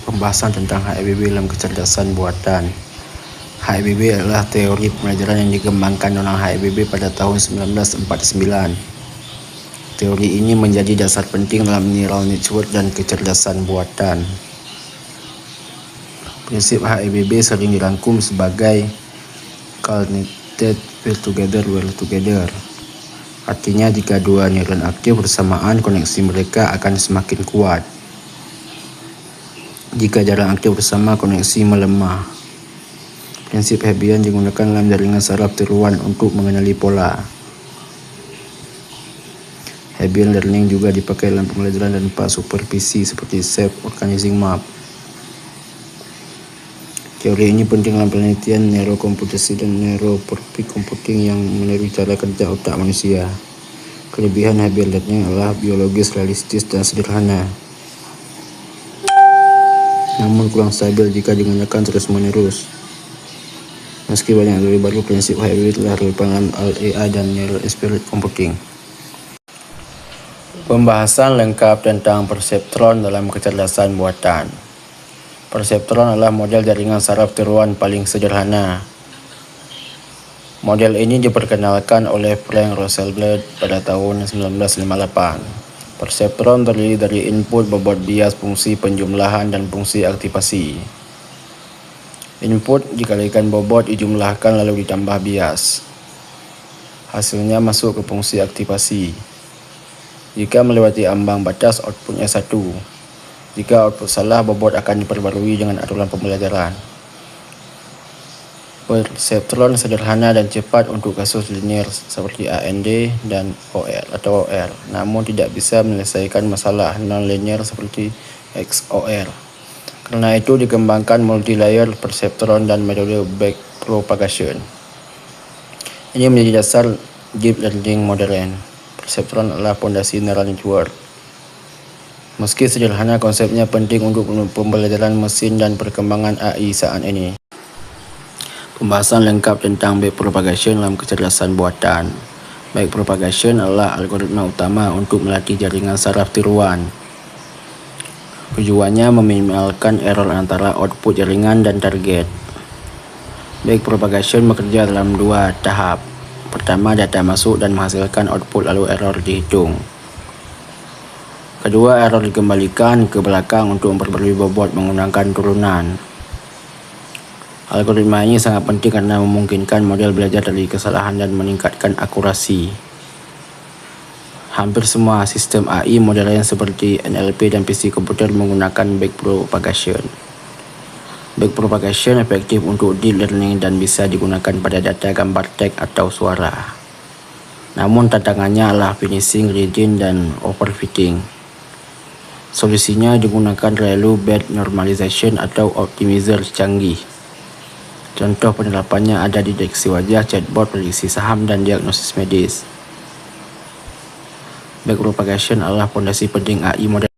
pembahasan tentang HIBB dalam kecerdasan buatan. HIBB adalah teori pembelajaran yang dikembangkan oleh HIBB pada tahun 1949. Teori ini menjadi dasar penting dalam neural network dan kecerdasan buatan. Prinsip HIBB sering dirangkum sebagai Connected Well Together. Artinya, jika dua neuron aktif bersamaan, koneksi mereka akan semakin kuat. Jika jarang aktif bersama, koneksi melemah. Prinsip Hebbian digunakan dalam jaringan saraf tiruan untuk mengenali pola. Hebbian learning juga dipakai dalam pembelajaran tanpa supervisi seperti self-organizing map. Teori ini penting dalam penelitian neurokomputasi dan neurophobic computing yang meniru cara kerja otak manusia. Kelebihan Hebbian learning adalah biologis, realistis, dan sederhana, namun kurang stabil jika digunakan terus-menerus. Meski banyak teori baru, prinsip HIBB telah relevan dalam AI dan Neural Inspired Computing. Pembahasan lengkap tentang perseptron dalam kecerdasan buatan. Perseptron adalah model jaringan saraf tiruan paling sederhana. Model ini diperkenalkan oleh Frank Rosenblatt pada tahun 1958. Perseptron terdiri dari input, bobot bias, fungsi penjumlahan, dan fungsi aktivasi. Input dikalikan bobot dijumlahkan lalu ditambah bias. Hasilnya masuk ke fungsi aktivasi. Jika melewati ambang batas, outputnya 1. Jika output salah, bobot akan diperbarui dengan aturan pembelajaran. Perseptron sederhana dan cepat untuk kasus linear seperti AND dan OR, namun tidak bisa menyelesaikan masalah non-linear seperti XOR. Karena itu dikembangkan multi-layer perseptron dan metode backpropagation. Ini menjadi dasar deep learning modern. Perseptron adalah fondasi neural network. Meski sederhana, konsepnya penting untuk pembelajaran mesin dan perkembangan AI saat ini. Pembahasan lengkap tentang backpropagation dalam kecerdasan buatan. Backpropagation adalah algoritma utama untuk melatih jaringan saraf tiruan. Tujuannya meminimalkan error antara output jaringan dan target. Backpropagation bekerja dalam 2 tahap. Pertama, data masuk dan menghasilkan output, lalu error dihitung. Kedua, error dikembalikan ke belakang untuk memperbarui bobot menggunakan turunan. Algoritma ini sangat penting karena memungkinkan model belajar dari kesalahan dan meningkatkan akurasi. Hampir semua sistem AI modern seperti NLP dan PC komputer menggunakan backpropagation. Backpropagation efektif untuk deep learning dan bisa digunakan pada data gambar, teks, atau suara. Namun tantangannya adalah finishing, region, dan overfitting. Solusinya digunakan relu bed normalization atau optimizer canggih. Contoh penerapannya ada di deteksi wajah, chatbot, prediksi saham, dan diagnosis medis. Backpropagation adalah fondasi penting AI modern.